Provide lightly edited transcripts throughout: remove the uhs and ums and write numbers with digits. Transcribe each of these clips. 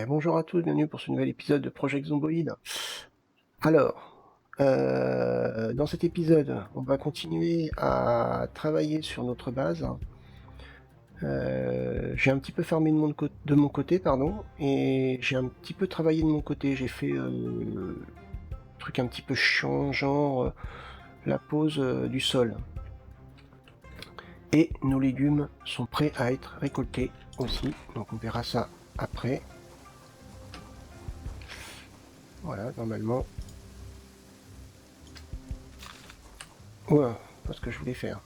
Bonjour à tous, bienvenue pour ce nouvel épisode de Project Zomboid. Alors, dans cet épisode, on va continuer à travailler sur notre base. J'ai un petit peu farmé de mon côté, pardon, et j'ai un petit peu travaillé de mon côté. J'ai fait truc un petit peu chiant, genre la pose du sol. Et nos légumes sont prêts à être récoltés aussi, donc on verra ça après. Voilà, normalement. Ouais, pas ce que je voulais faire.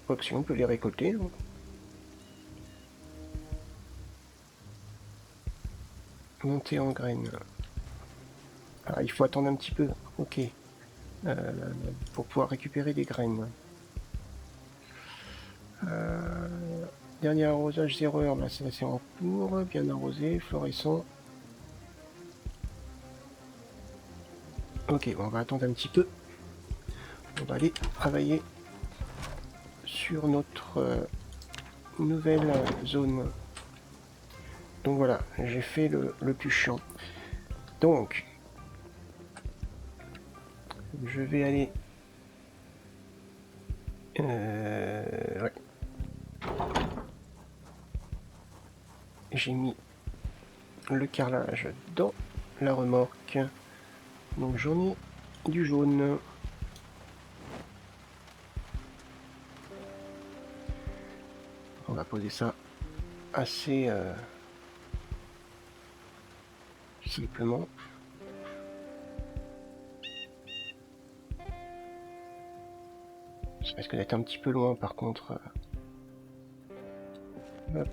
Quoique si on peut les récolter. Hein. Monter en graines. Ah, il faut attendre un petit peu. Ok. Pour pouvoir récupérer des graines. Dernier arrosage 0 heure. Là, c'est en cours. Bien arrosé. Florescent. Ok, bon, on va attendre un petit peu. On va aller travailler sur notre nouvelle zone. Donc voilà, j'ai fait le plus chiant. Donc, je vais aller... ouais. J'ai mis le carrelage dans la remorque. Donc j'en ai du jaune. On va poser ça assez simplement. Ça risque d'être un petit peu loin par contre. Hop.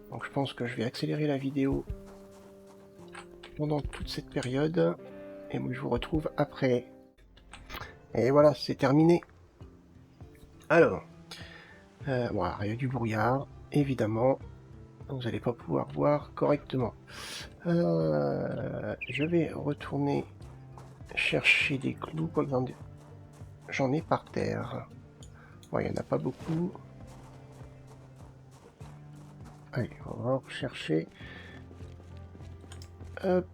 Donc je pense que je vais accélérer la vidéo pendant toute cette période. Et moi je vous retrouve après. Et voilà, c'est terminé. Alors, voilà, il y a du brouillard, évidemment. Vous n'allez pas pouvoir voir correctement. Je vais retourner chercher des clous. J'en ai par terre. Ouais, il n'y en a pas beaucoup. Allez, on va rechercher. Hop.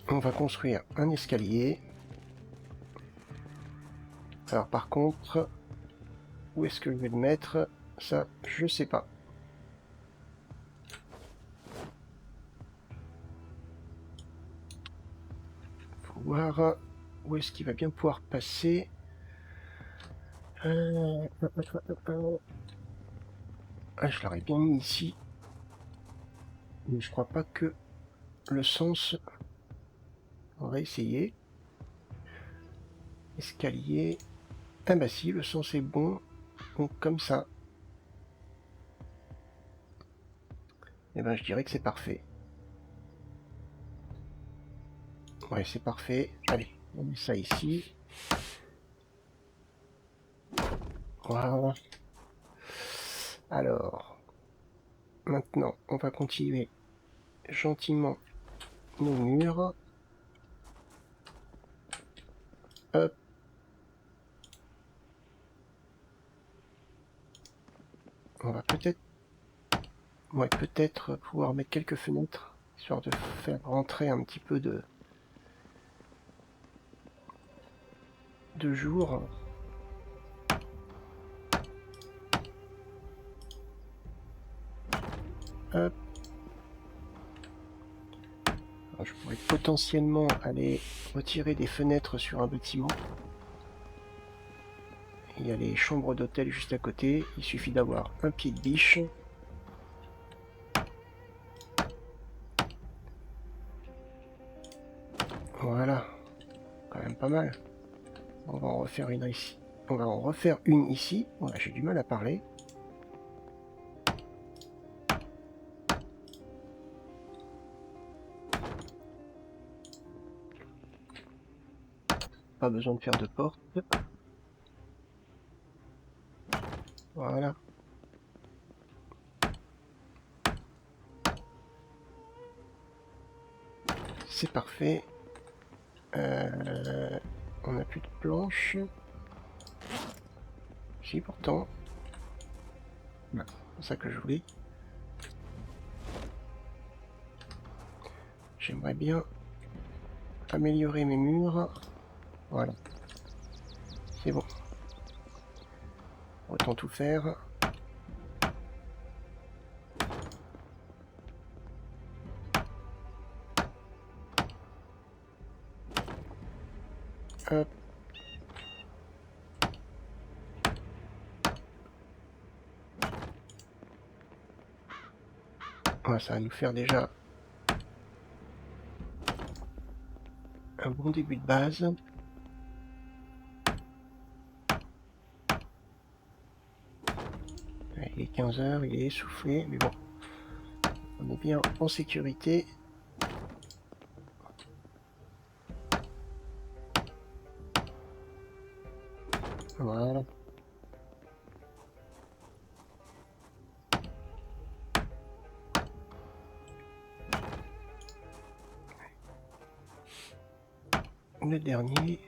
On va construire un escalier. Alors par contre, où est-ce que je vais le mettre? Ça, je sais pas. Faut voir où est-ce qu'il va bien pouvoir passer. Ah, je l'aurais bien mis ici. Mais je crois pas que le sens... On va essayer. Escalier. Ah bah si, le sens est bon. Donc comme ça. Et ben je dirais que c'est parfait. Ouais, c'est parfait. Allez, on met ça ici. Voilà. Alors, maintenant, on va continuer gentiment nos murs. Hop. On va peut-être pouvoir mettre quelques fenêtres, histoire de faire rentrer un petit peu de jour. Hop. Alors, je pourrais potentiellement aller retirer des fenêtres sur un bâtiment. Il y a les chambres d'hôtel juste à côté. Il suffit d'avoir un pied de biche. Voilà. Quand même pas mal. On va en refaire une ici. On va en refaire une ici. Voilà, j'ai du mal à parler. Pas besoin de faire de porte. Voilà. C'est parfait. On n'a plus de planches. Si, pourtant. Non, c'est ça que je voulais. J'aimerais bien améliorer mes murs. Voilà. C'est bon. Autant tout faire. Hop. Ouais, ça va nous faire déjà un bon début de base. Il est 15 h, il est essoufflé, mais bon, on est bien en sécurité. Voilà. Le dernier.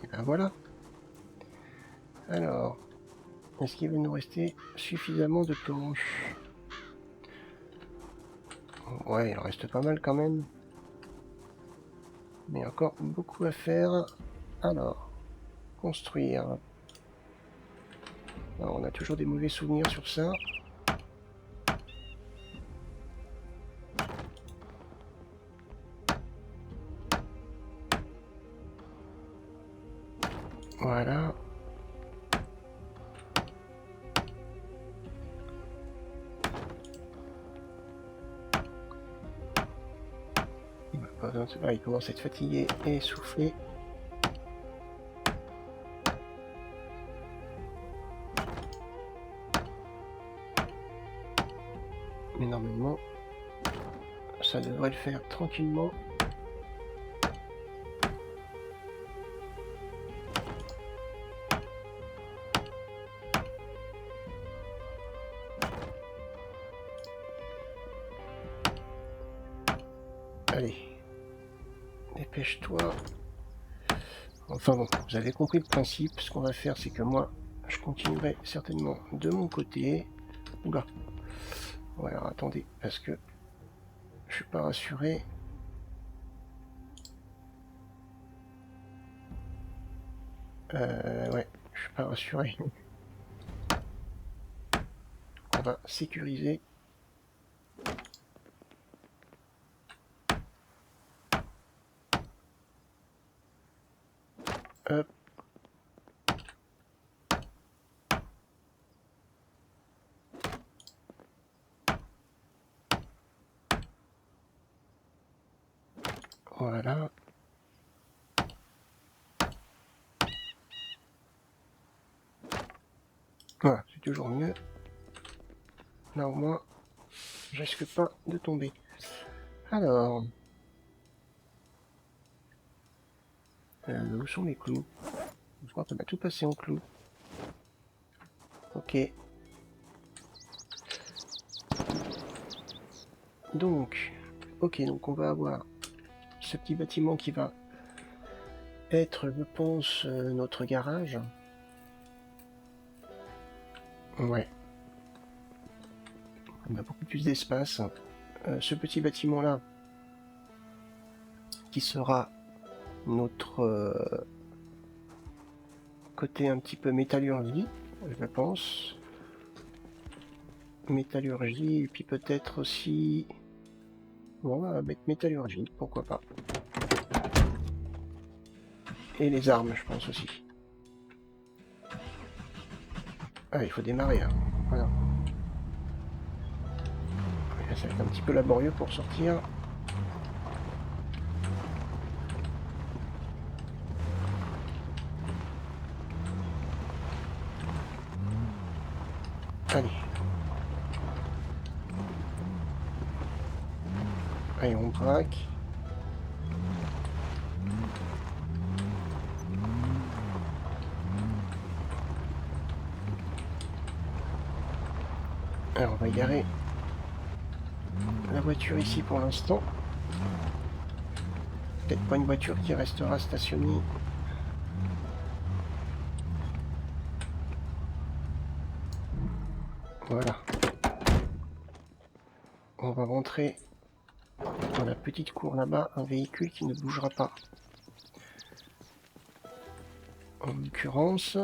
Et ben voilà. Alors, est-ce qu'il va nous rester suffisamment de planches? Ouais, il en reste pas mal quand même. Mais encore beaucoup à faire. Alors, construire. Alors, on a toujours des mauvais souvenirs sur ça. Voilà. Il commence à être fatigué et essoufflé. Mais normalement, ça devrait le faire tranquillement. Allez, dépêche-toi. Enfin bon, vous avez compris le principe. Ce qu'on va faire, c'est que moi, je continuerai certainement de mon côté. Oula. Ouais, alors attendez, parce que je suis pas rassuré. Ouais, je suis pas rassuré. On va sécuriser. Hop. Voilà. Voilà, c'est toujours mieux. Là au moins, je risque pas de tomber. Alors, où sont les clous? Je crois qu'on a tout passé en clous. Ok. Donc, donc on va avoir ce petit bâtiment qui va être, je pense, notre garage. Ouais. On a beaucoup plus d'espace. Ce petit bâtiment-là, qui sera notre côté un petit peu métallurgie, je pense. Métallurgie, et puis peut-être aussi... Bon, on va mettre métallurgie, pourquoi pas. Et les armes, je pense aussi. Ah, il faut démarrer, hein. Voilà. Là, ça va être un petit peu laborieux pour sortir. Allez. Allez, on braque. Alors, on va garer la voiture ici pour l'instant. Peut-être pas une voiture qui restera stationnée Voilà. On va rentrer dans la petite cour là-bas, un véhicule qui ne bougera pas. En l'occurrence,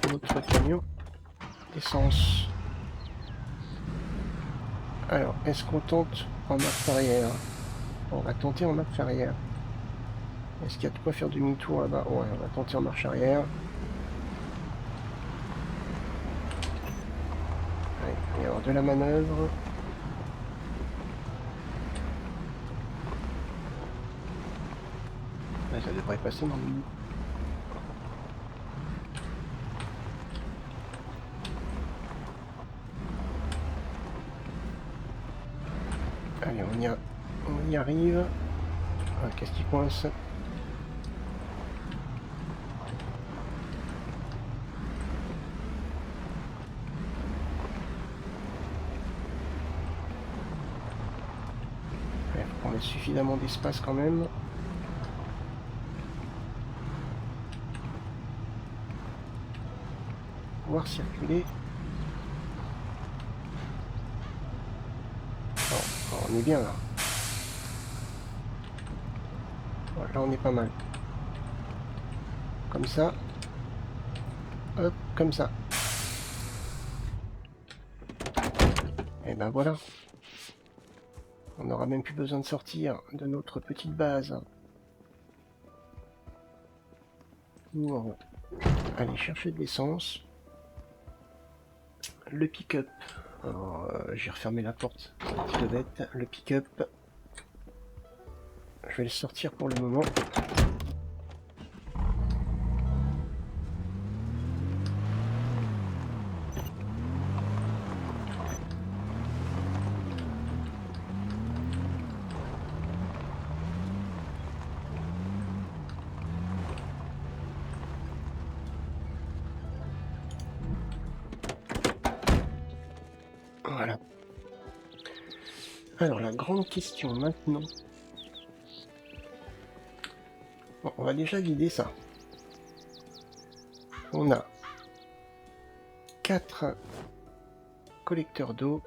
notre camion d'essence. Alors, est-ce qu'on tente en marche arrière? On va tenter en marche arrière. Est-ce qu'il y a de quoi faire demi-tour là-bas? Ouais, on va tenter en marche arrière. Allez, il va y avoir de la manœuvre. Ouais, ça devrait passer normalement. Allez, on y arrive. Ah, qu'est-ce qui coince? Il faut qu'on ait suffisamment d'espace quand même. Pouvoir circuler. Oh, on est bien là. Voilà, là on est pas mal. Comme ça. Hop, comme ça. Et ben voilà. On n'aura même plus besoin de sortir de notre petite base pour aller chercher de l'essence. Le pick-up. Alors, j'ai refermé la porte. Petite bête. Le pick-up. Je vais le sortir pour le moment. Voilà. Alors la grande question maintenant. Bon, on va déjà vider ça. On a 4 collecteurs d'eau.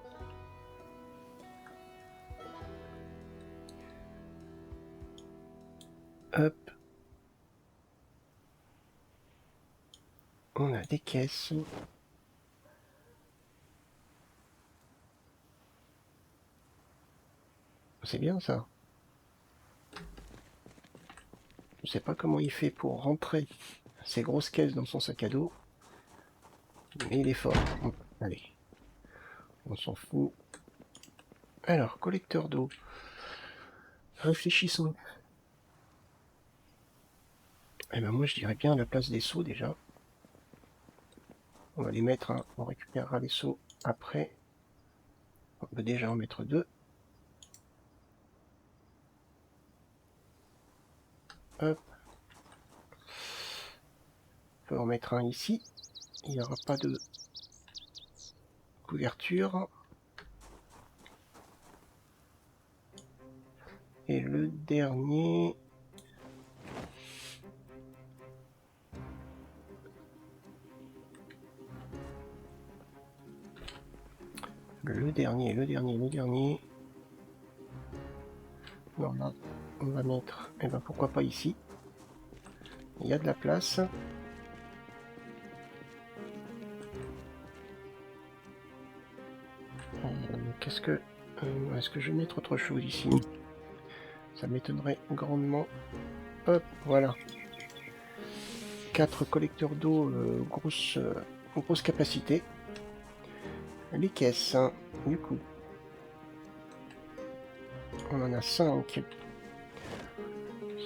Hop. On a des caisses. C'est bien ça. Je sais pas comment il fait pour rentrer ces grosses caisses dans son sac à dos. Mais il est fort. Bon, allez. On s'en fout. Alors, collecteur d'eau. Réfléchissons. Eh ben moi je dirais bien à la place des seaux déjà. On va les mettre, hein. On récupérera les seaux après. On peut déjà en mettre 2. Hop. On peut en mettre un ici. Il n'y aura pas de couverture. Et le dernier... Le dernier. Non, là, on va mettre... Eh ben pourquoi pas ici. Il y a de la place. Qu'est-ce que... Est-ce que je vais mettre autre chose ici? Ça m'étonnerait grandement. Hop, voilà. 4 collecteurs d'eau, grosse capacité. Les caisses, hein, du coup. On en a 5.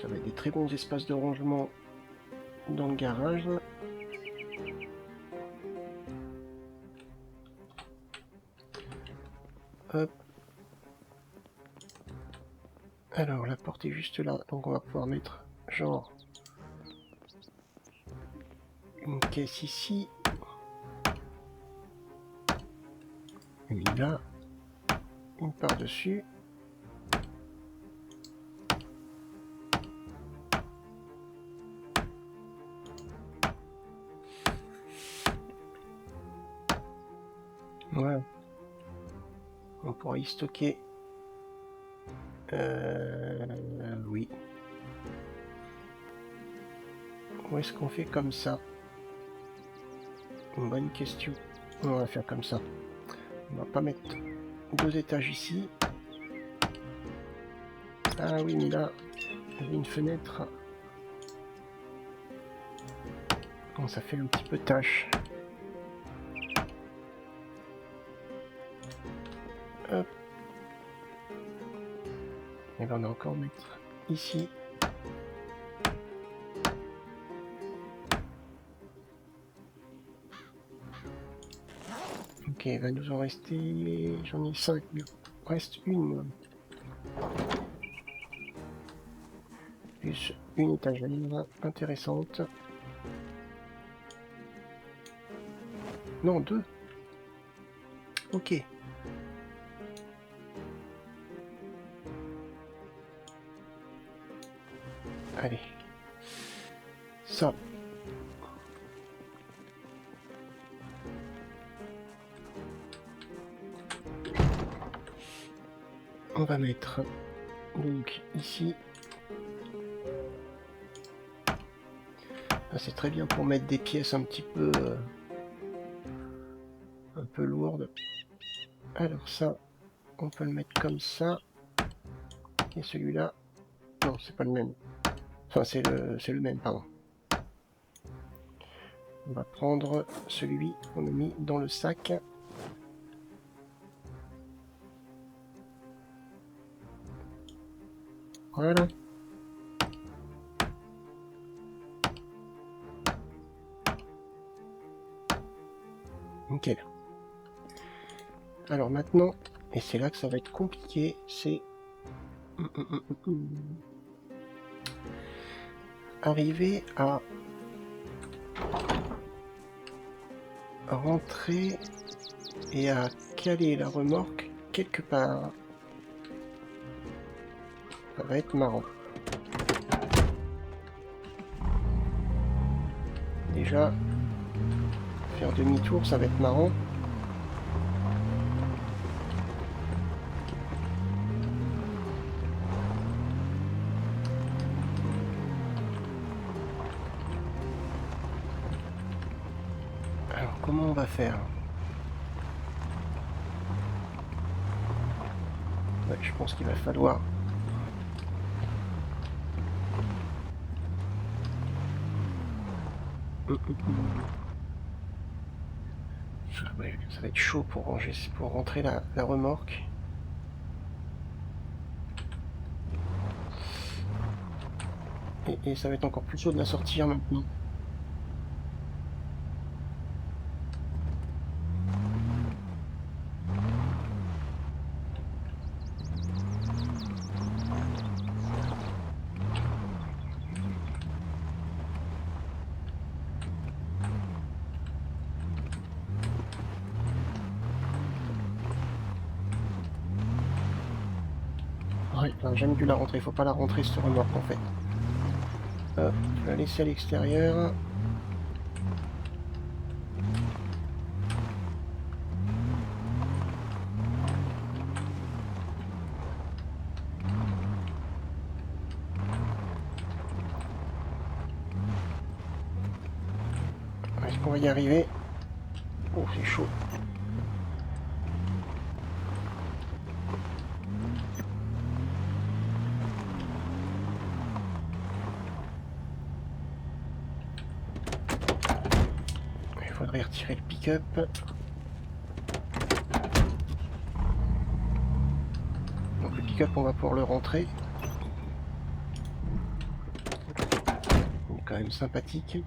Ça va être des très bons espaces de rangement dans le garage. Hop. Alors, la porte est juste là, donc on va pouvoir mettre genre une caisse ici. Une là. Une par-dessus. Voilà. pourra y stocker. Oui. Où est-ce qu'on fait comme ça? Une bonne question. On va faire comme ça. On va pas mettre 2 étages ici. Ah oui, mais là, il y a une fenêtre. Bon, ça fait un petit peu tâche. Hop. Et ben on va encore mettre ici. Ok, il va nous en rester... J'en ai 5, mais il reste une. Plus une étagère intéressante. Non, 2. Ok. Allez. Ça. On va mettre donc ici. C'est très bien pour mettre des pièces un petit peu lourdes. Alors ça, on peut le mettre comme ça. Et celui-là, non, c'est pas le même. Enfin, c'est le même, pardon. On va prendre celui qu'on a mis dans le sac. Voilà. Nickel. Alors maintenant, et c'est là que ça va être compliqué, c'est arriver à rentrer et à caler la remorque quelque part. Ça va être marrant. Déjà, faire demi-tour, ça va être marrant. Alors, comment on va faire? Ouais, je pense qu'il va falloir... Ouais, ça va être chaud pour ranger, pour rentrer la remorque. Et ça va être encore plus chaud de la sortir maintenant. Ouais, enfin, j'aime dû la rentrer, faut pas la rentrer cette remorque en fait. Hop, je vais la laisser à l'extérieur. Est-ce qu'on va y arriver? Oh, c'est chaud. Il faudrait retirer le pick-up. Donc le pick-up, on va pouvoir le rentrer. Il est quand même sympathique.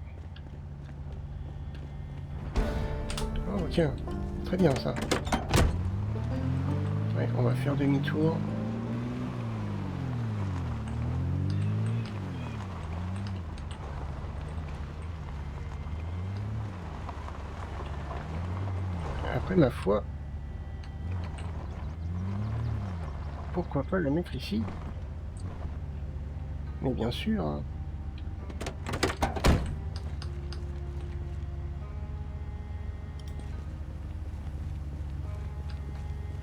Oh tiens, très bien ça. Ouais, on va faire demi-tour. Après, ma foi, pourquoi pas le mettre ici? Mais bien sûr, hein.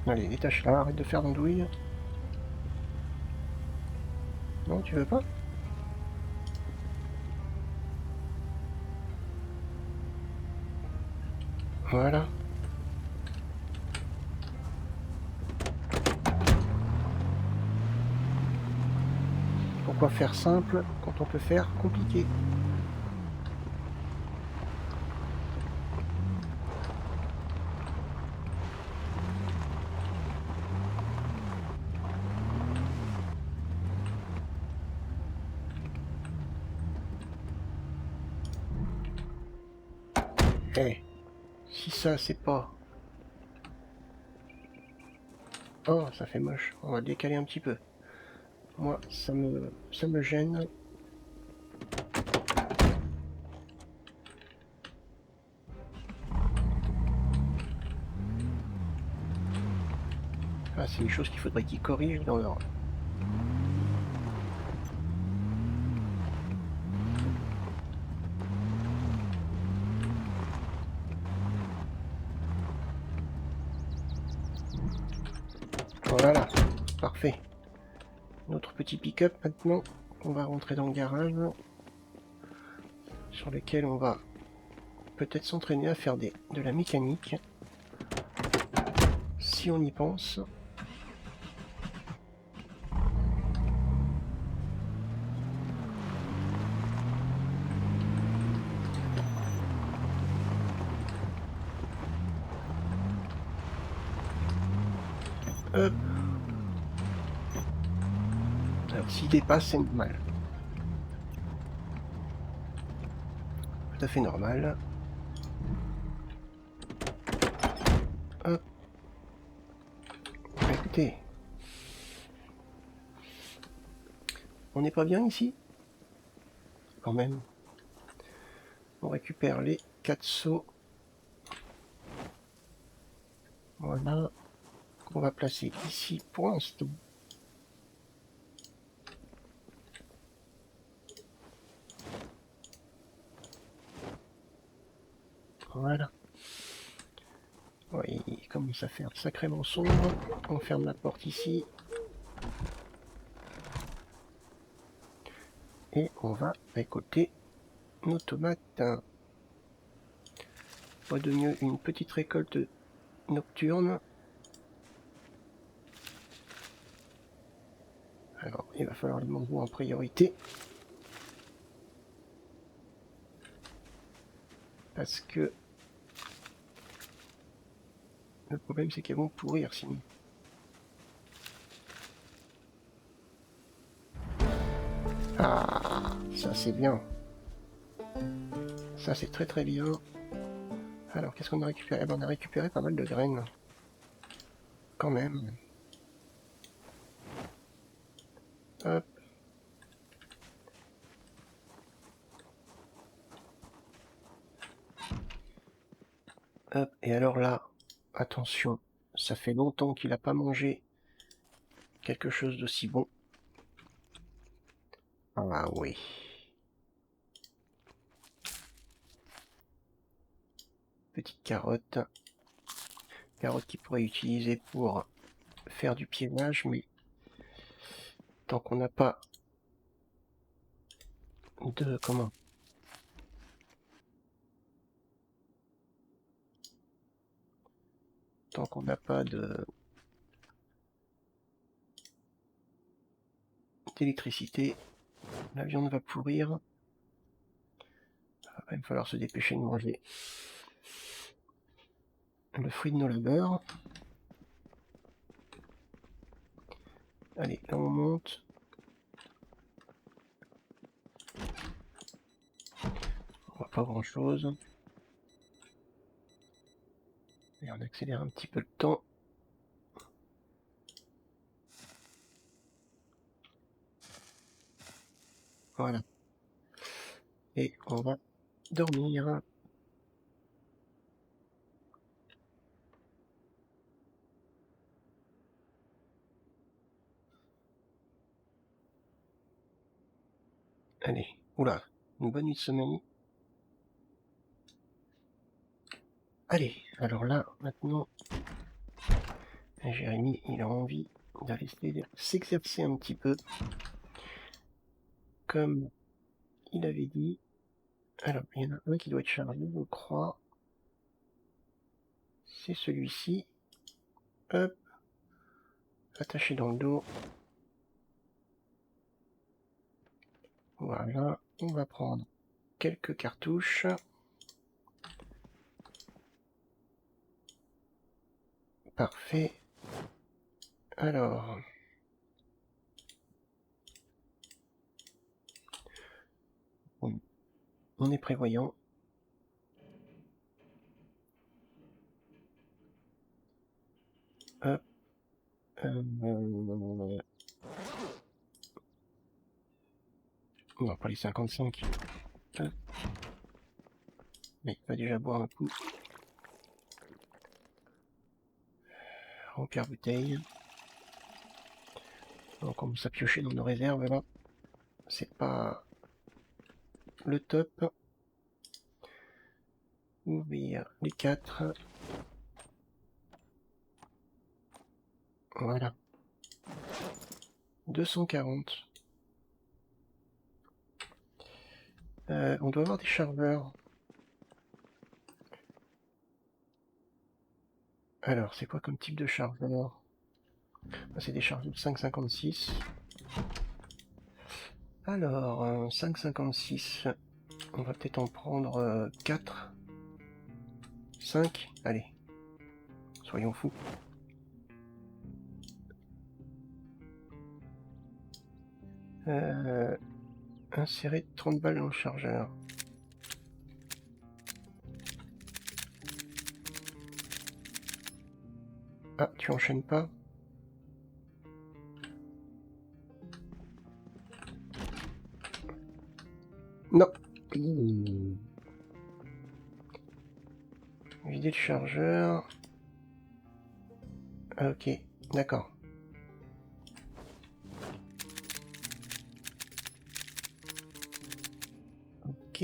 Allez, détache-la, arrête de faire l'andouille. Non, tu veux pas? Voilà. Pourquoi faire simple quand on peut faire compliqué? Eh, si ça c'est pas... Oh, ça fait moche. On va décaler un petit peu. Moi, ça me gêne. Ah, c'est une chose qu'il faudrait qu'ils corrigent dans leur... Voilà, parfait. Notre petit pick-up maintenant, on va rentrer dans le garage, sur lequel on va peut-être s'entraîner à faire de la mécanique, si on y pense. Hop. Alors s'il dépasse, c'est normal. Tout à fait normal. Hop. Écoutez. On n'est pas bien ici? Quand même. On récupère les 4 seaux. Voilà. On va placer ici pour l'instant. Voilà. Ouais, il commence à faire sacrément sombre. On ferme la porte ici. Et on va récolter nos tomates. Pas de mieux une petite récolte nocturne. Alors, il va falloir les mangots en priorité. Parce que le problème, c'est qu'elles vont pourrir sinon. Ah, ça c'est bien. Ça c'est très très bien. Alors, qu'est-ce qu'on a récupéré? On a récupéré pas mal de graines. Quand même. Hop. Hop. Et alors là, attention, ça fait longtemps qu'il n'a pas mangé quelque chose d'aussi bon. Ah oui. Petite carotte. Carotte qu'il pourrait utiliser pour faire du piénage, mais tant qu'on n'a pas de... Comment? Tant qu'on n'a pas de... d'électricité, la viande va pourrir. Il va falloir se dépêcher de manger le fruit de nos labeurs. Allez, là on monte. On voit pas grand chose. Et on accélère un petit peu le temps. Voilà. Et on va dormir. Allez, oula, une bonne nuit de sommeil. Allez, alors là, maintenant, Et Jérémy, il a envie d'aller s'exercer un petit peu. Comme il avait dit. Alors, il y en a un qui doit être chargé, je crois. C'est celui-ci. Hop. Attaché dans le dos. Voilà. On va prendre quelques cartouches. Parfait. Alors. On est prévoyant. Hop. On va pas les 55. Hop. Mais il va déjà boire un coup. Remplir bouteille. On commence à piocher dans nos réserves là. C'est pas le top. Ouvrir les 4. Voilà. 240. On doit avoir des chargeurs. Alors, c'est quoi comme type de chargeur? C'est des chargeurs 5,56. Alors, 5,56. On va peut-être en prendre 4. 5. Allez. Soyons fous. Insérer 30 balles dans le chargeur. Ah, tu enchaînes pas? Non. Vider le chargeur. Ah, ok, d'accord. Ok.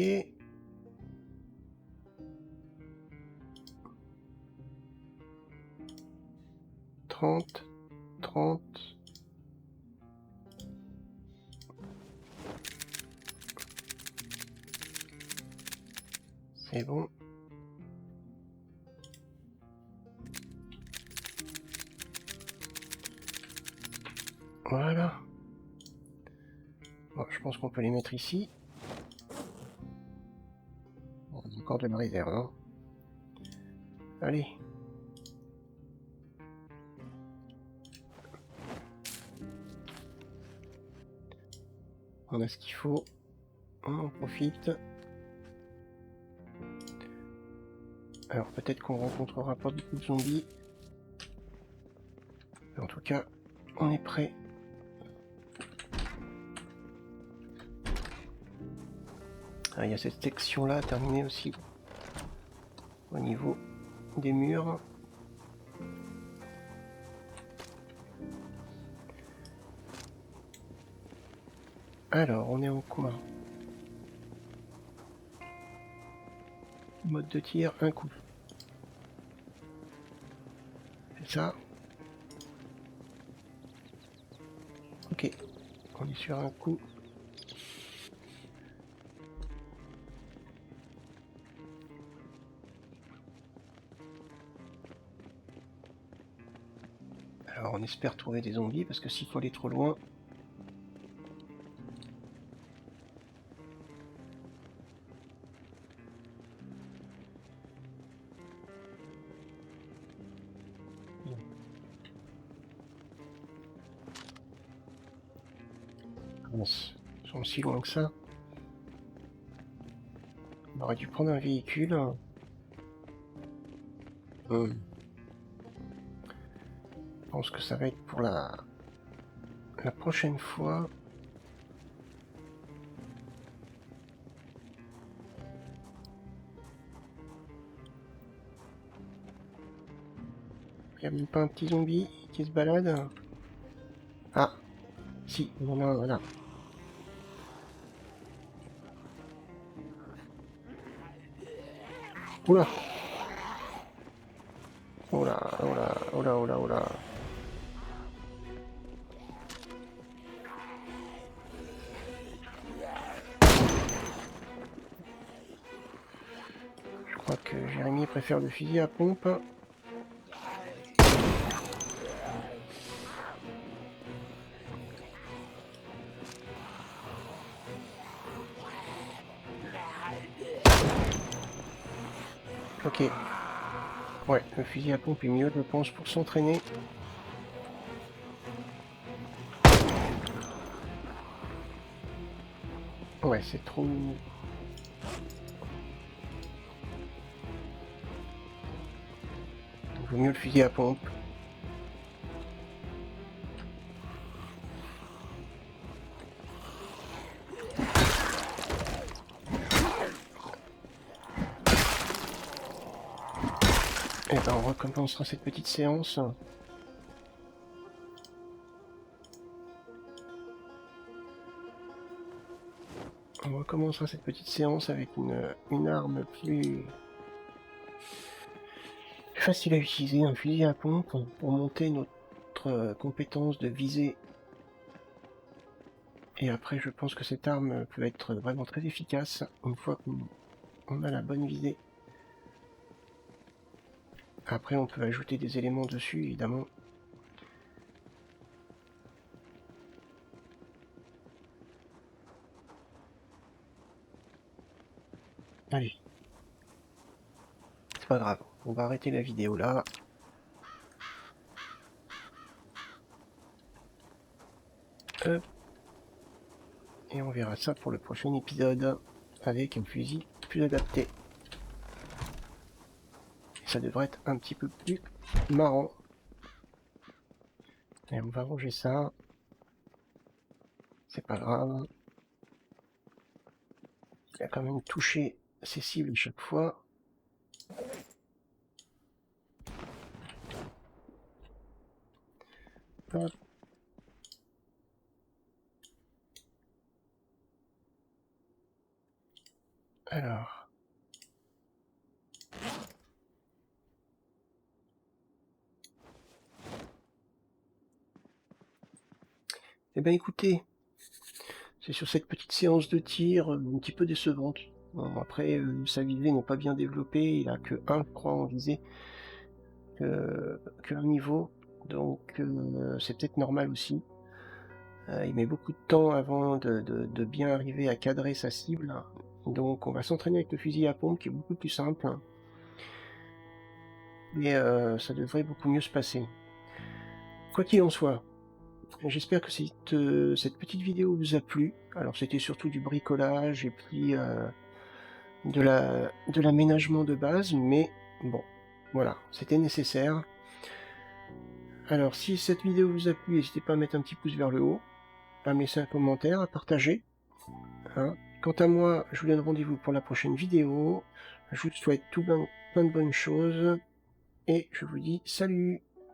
30. 30. C'est bon. Voilà. Bon, je pense qu'on peut les mettre ici. Bon, on a encore de la réserve, hein. Allez. On a ce qu'il faut. On en profite. Alors peut-être qu'on rencontrera pas beaucoup de zombies. Mais en tout cas, on est prêt. Ah, il y a cette section là à terminer aussi. Au niveau des murs. Alors, on est en quoi? Mode de tir, un coup. C'est ça. Ok. On est sur un coup. Alors, on espère trouver des zombies parce que s'il faut aller trop loin... Ils sont si loin que ça. On aurait dû prendre un véhicule. Je pense que ça va être pour la prochaine fois. Il n'y a même pas un petit zombie qui se balade. Ah, si, on en a un, voilà. Oula. Oula, oula, oula, oula, oula. préfère le fusil à pompe. Ok. Ouais, le fusil à pompe est mieux, je pense, pour s'entraîner. Ouais, c'est trop... Il vaut mieux le fusil à pompe. Et ben on recommencera cette petite séance. On recommencera cette petite séance avec une arme plus facile à utiliser, un fusil à pompe, pour monter notre compétence de visée. Et après, je pense que cette arme peut être vraiment très efficace une fois qu'on a la bonne visée. Après, on peut ajouter des éléments dessus, évidemment. Allez. C'est pas grave, on va arrêter la vidéo là. Hop. Et on verra ça pour le prochain épisode, avec un fusil plus adapté. Et ça devrait être un petit peu plus marrant. Et on va ranger ça. C'est pas grave. Il a quand même touché ses cibles chaque fois. Hop. Alors. Eh ben écoutez, c'est sur cette petite séance de tir un petit peu décevante. Bon, après, sa visée n'est pas bien développée, il a que 1, je crois, en visée, que un niveau, donc c'est peut-être normal aussi. Il met beaucoup de temps avant de bien arriver à cadrer sa cible, donc on va s'entraîner avec le fusil à pompe qui est beaucoup plus simple, et ça devrait beaucoup mieux se passer. Quoi qu'il en soit, j'espère que cette petite vidéo vous a plu. Alors c'était surtout du bricolage et puis de l'aménagement de base, mais bon, voilà, c'était nécessaire. Alors si cette vidéo vous a plu, n'hésitez pas à mettre un petit pouce vers le haut, à me laisser un commentaire, à partager. Hein. Quant à moi, je vous donne rendez-vous pour la prochaine vidéo. Je vous souhaite plein de bonnes choses, et je vous dis salut!